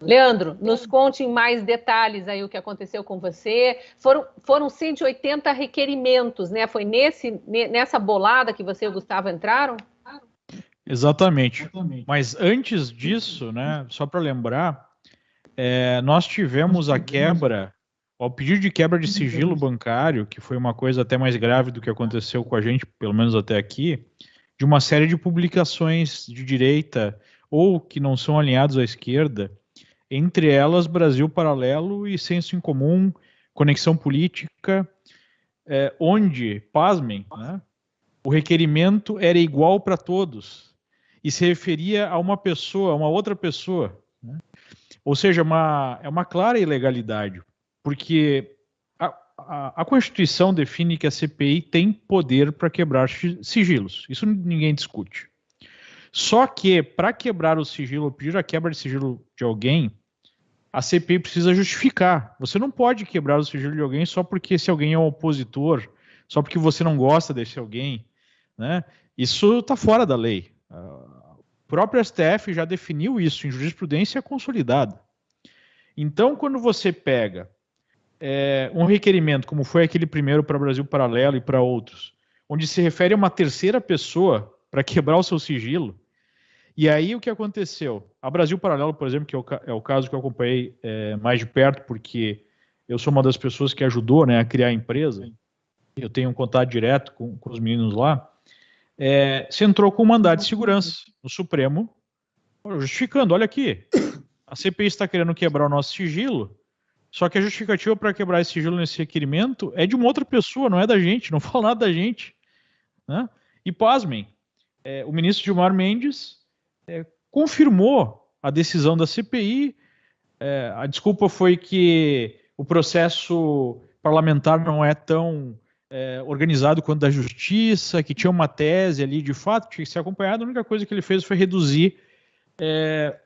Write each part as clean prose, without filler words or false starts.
Leandro, nos conte em mais detalhes aí o que aconteceu com você. Foram 180 requerimentos, né? Foi nessa bolada que você e o Gustavo entraram? Exatamente. Mas antes disso, né, só para lembrar, nós tivemos a quebra, ao pedido de quebra de sigilo bancário, que foi uma coisa até mais grave do que aconteceu com a gente, pelo menos até aqui, de uma série de publicações de direita ou que não são alinhados à esquerda, entre elas Brasil Paralelo e Senso em Comum, Conexão Política, onde, pasmem, né, o requerimento era igual para todos e se referia a uma pessoa, a uma outra pessoa, né? Ou seja, é uma clara ilegalidade, porque a Constituição define que a CPI tem poder para quebrar sigilos, isso ninguém discute. Só que, para quebrar o sigilo, ou pedir a quebra de sigilo de alguém, a CPI precisa justificar. Você não pode quebrar o sigilo de alguém só porque esse alguém é um opositor, só porque você não gosta desse alguém, né? Isso está fora da lei. O próprio STF já definiu isso em jurisprudência consolidada. Então, quando você pega um requerimento, como foi aquele primeiro para Brasil Paralelo e para outros, onde se refere a uma terceira pessoa para quebrar o seu sigilo, e aí o que aconteceu? A Brasil Paralelo, por exemplo, que é o caso que eu acompanhei mais de perto, porque eu sou uma das pessoas que ajudou, né, a criar a empresa, eu tenho um contato direto com os meninos lá, se entrou com um mandado de segurança no Supremo, justificando, olha aqui, a CPI está querendo quebrar o nosso sigilo, só que a justificativa para quebrar esse sigilo nesse requerimento é de uma outra pessoa, não é da gente, não fala nada da gente, né? E pasmem, o ministro Gilmar Mendes confirmou a decisão da CPI. A desculpa foi que o processo parlamentar não é tão organizado quanto da justiça, que tinha uma tese ali, de fato, tinha que ser acompanhada. A única coisa que ele fez foi reduzir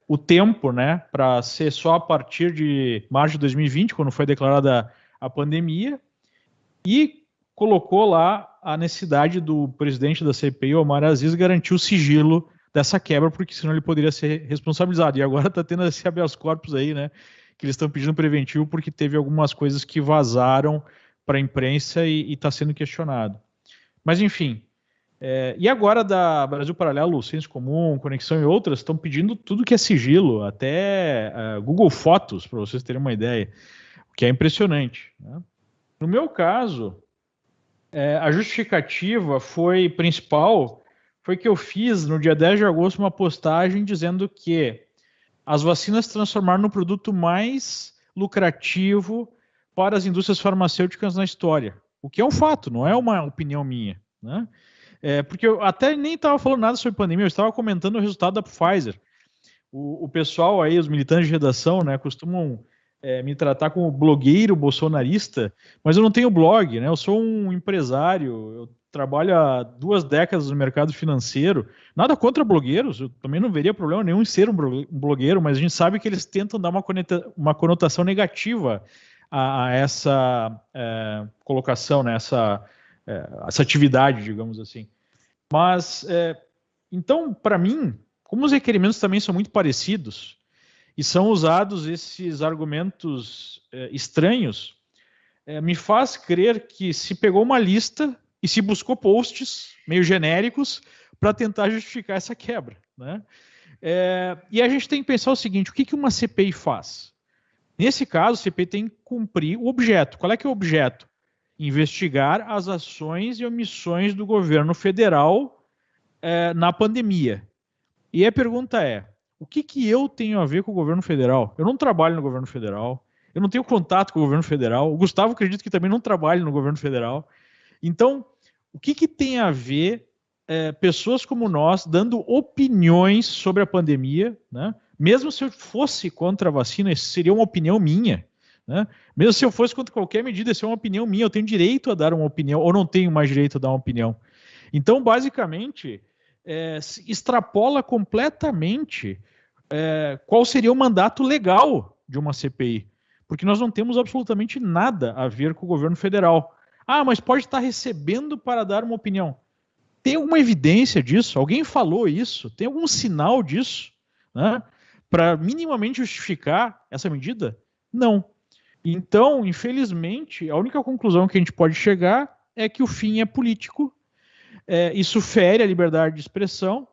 o tempo, né, para ser só a partir de março de 2020, quando foi declarada a pandemia, e colocou lá a necessidade do presidente da CPI, Omar Aziz, garantir o sigilo dessa quebra, porque senão ele poderia ser responsabilizado. E agora está tendo esse habeas corpus aí, né, que eles estão pedindo preventivo porque teve algumas coisas que vazaram para a imprensa e está sendo questionado. Mas, enfim, e agora da Brasil Paralelo, Senso Comum, Conexão e outras estão pedindo tudo que é sigilo, até Google Fotos, para vocês terem uma ideia, o que é impressionante, né? No meu caso, a justificativa principal foi que eu fiz no dia 10 de agosto uma postagem dizendo que as vacinas se transformaram no produto mais lucrativo para as indústrias farmacêuticas na história, o que é um fato, não é uma opinião minha, né? Porque eu até nem estava falando nada sobre pandemia, eu estava comentando o resultado da Pfizer. O pessoal aí, os militantes de redação, né, costumam me tratar como blogueiro bolsonarista, mas eu não tenho blog, né? Eu sou um empresário, eu trabalho há 2 décadas no mercado financeiro. Nada contra blogueiros, eu também não veria problema nenhum em ser um blogueiro, mas a gente sabe que eles tentam dar uma conotação negativa a essa colocação, né? Essa atividade, digamos assim. Mas, então, para mim, como os requerimentos também são muito parecidos, e são usados esses argumentos estranhos, me faz crer que se pegou uma lista e se buscou posts meio genéricos para tentar justificar essa quebra, né? E a gente tem que pensar o seguinte, o que uma CPI faz? Nesse caso, a CPI tem que cumprir o objeto. Qual é que é o objeto? Investigar as ações e omissões do governo federal na pandemia. E a pergunta é, o que eu tenho a ver com o governo federal? Eu não trabalho no governo federal, eu não tenho contato com o governo federal, o Gustavo acredito que também não trabalha no governo federal. Então, o que tem a ver pessoas como nós dando opiniões sobre a pandemia, né? Mesmo se eu fosse contra a vacina, isso seria uma opinião minha, né? Mesmo se eu fosse contra qualquer medida, isso é uma opinião minha, eu tenho direito a dar uma opinião, ou não tenho mais direito a dar uma opinião. Então, basicamente, extrapola completamente qual seria o mandato legal de uma CPI, porque nós não temos absolutamente nada a ver com o governo federal. Ah, mas pode estar recebendo para dar uma opinião. Tem alguma evidência disso? Alguém falou isso? Tem algum sinal disso? Né? para minimamente justificar essa medida? Não. Então, infelizmente, a única conclusão que a gente pode chegar é que o fim é político. Isso fere a liberdade de expressão.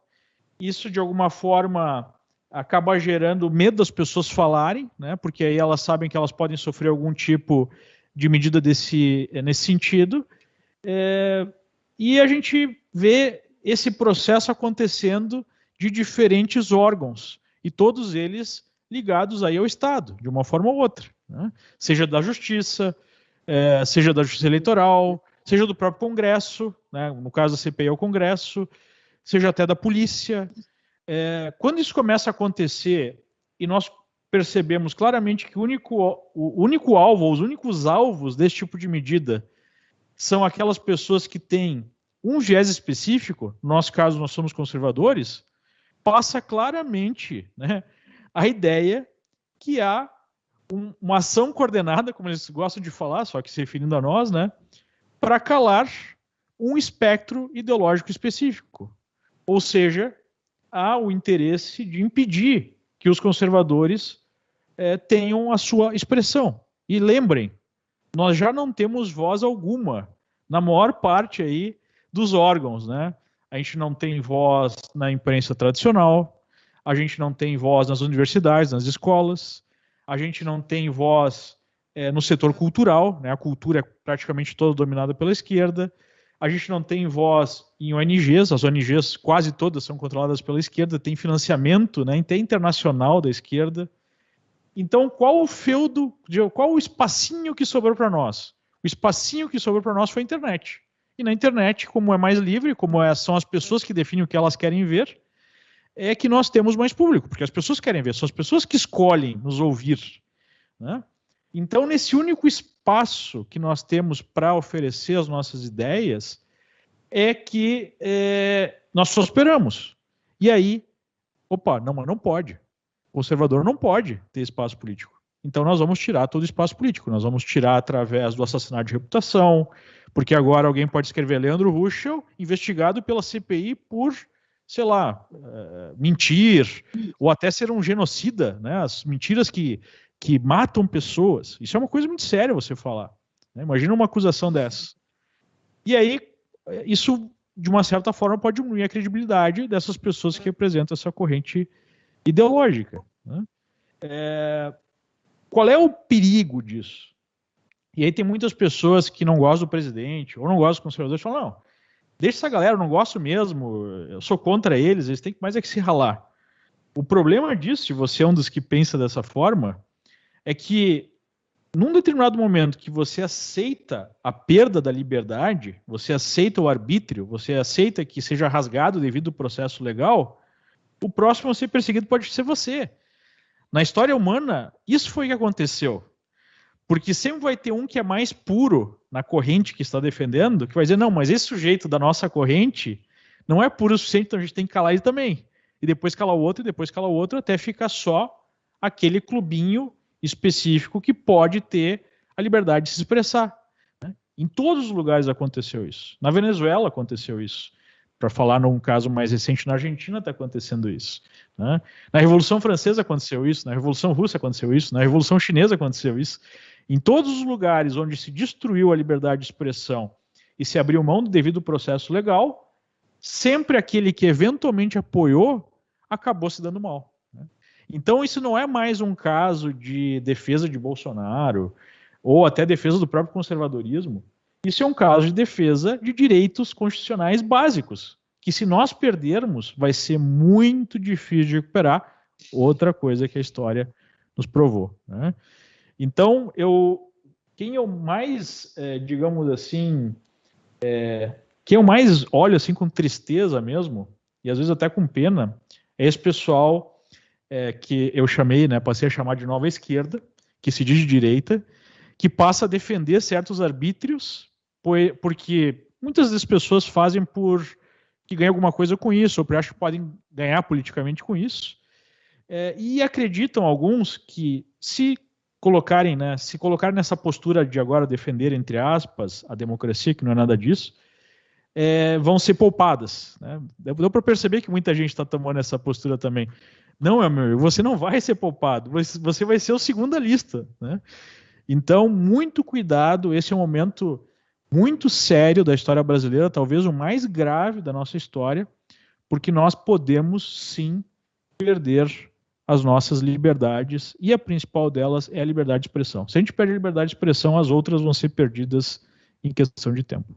Isso, de alguma forma, acaba gerando medo das pessoas falarem, né? Porque aí elas sabem que elas podem sofrer algum tipo de medida nesse sentido. E a gente vê esse processo acontecendo de diferentes órgãos, e todos eles ligados aí ao Estado, de uma forma ou outra, né? Seja da Justiça, seja da Justiça Eleitoral, seja do próprio Congresso, né? No caso da CPI é o Congresso, seja até da polícia. Quando isso começa a acontecer, e nós percebemos claramente que o único alvo, os únicos alvos desse tipo de medida são aquelas pessoas que têm um viés específico, no nosso caso nós somos conservadores, passa claramente, né, a ideia que há uma ação coordenada, como eles gostam de falar, só que se referindo a nós, né, para calar um espectro ideológico específico. Ou seja, há o interesse de impedir que os conservadores tenham a sua expressão. E lembrem, nós já não temos voz alguma na maior parte aí dos órgãos, né? A gente não tem voz na imprensa tradicional, a gente não tem voz nas universidades, nas escolas, a gente não tem voz no setor cultural, né? A cultura é praticamente toda dominada pela esquerda, a gente não tem voz em ONGs, as ONGs quase todas são controladas pela esquerda, tem financiamento, né, até internacional da esquerda. Então, qual o espacinho que sobrou para nós? O espacinho que sobrou para nós foi a internet. E na internet, como é mais livre, como são as pessoas que definem o que elas querem ver, é que nós temos mais público, porque as pessoas querem ver, são as pessoas que escolhem nos ouvir, né? Então, nesse único espaço que nós temos para oferecer as nossas ideias, é que nós prosperamos. E aí, não, mas não pode. O conservador não pode ter espaço político. Então nós vamos tirar todo o espaço político. Nós vamos tirar através do assassinato de reputação, porque agora alguém pode escrever Leandro Ruschel, investigado pela CPI por, sei lá, mentir, ou até ser um genocida, né? As mentiras que matam pessoas. Isso é uma coisa muito séria você falar, né? Imagina uma acusação dessa. E aí, isso, de uma certa forma, pode diminuir a credibilidade dessas pessoas que representam essa corrente ideológica, né? Qual é o perigo disso? E aí tem muitas pessoas que não gostam do presidente, ou não gostam dos conservadores, falam, não, deixa essa galera, eu não gosto mesmo, eu sou contra eles têm mais que se ralar. O problema disso, se você é um dos que pensa dessa forma, é que num determinado momento que você aceita a perda da liberdade, você aceita o arbítrio, você aceita que seja rasgado devido ao processo legal, o próximo a ser perseguido pode ser você. Na história humana, isso foi o que aconteceu. Porque sempre vai ter um que é mais puro na corrente que está defendendo, que vai dizer, não, mas esse sujeito da nossa corrente não é puro o suficiente, então a gente tem que calar ele também. E depois calar o outro, e depois calar o outro, até ficar só aquele clubinho específico que pode ter a liberdade de se expressar, né? Em todos os lugares aconteceu isso. Na Venezuela aconteceu isso. Para falar num caso mais recente, na Argentina está acontecendo isso, né? Na Revolução Francesa aconteceu isso, na Revolução Russa aconteceu isso, na Revolução Chinesa aconteceu isso. Em todos os lugares onde se destruiu a liberdade de expressão e se abriu mão do devido processo legal, sempre aquele que eventualmente apoiou acabou se dando mal, né? Então isso não é mais um caso de defesa de Bolsonaro ou até defesa do próprio conservadorismo. Isso é um caso de defesa de direitos constitucionais básicos, que se nós perdermos, vai ser muito difícil de recuperar, outra coisa que a história nos provou, né? Então, quem eu mais, digamos assim, quem eu mais olho assim com tristeza mesmo, e às vezes até com pena, é esse pessoal que eu chamei, né, passei a chamar de nova esquerda, que se diz de direita, que passa a defender certos arbítrios, porque muitas das pessoas fazem que ganham alguma coisa com isso, ou porque acham que podem ganhar politicamente com isso, e acreditam alguns que se colocarem nessa postura de agora defender, entre aspas, a democracia, que não é nada disso, vão ser poupadas, né? Deu para perceber que muita gente está tomando essa postura também. Não, meu amigo, você não vai ser poupado, você vai ser o segundo da lista, né? Então, muito cuidado, esse é um momento muito sério da história brasileira, talvez o mais grave da nossa história, porque nós podemos, sim, perder as nossas liberdades, e a principal delas é a liberdade de expressão. Se a gente perde a liberdade de expressão, as outras vão ser perdidas em questão de tempo.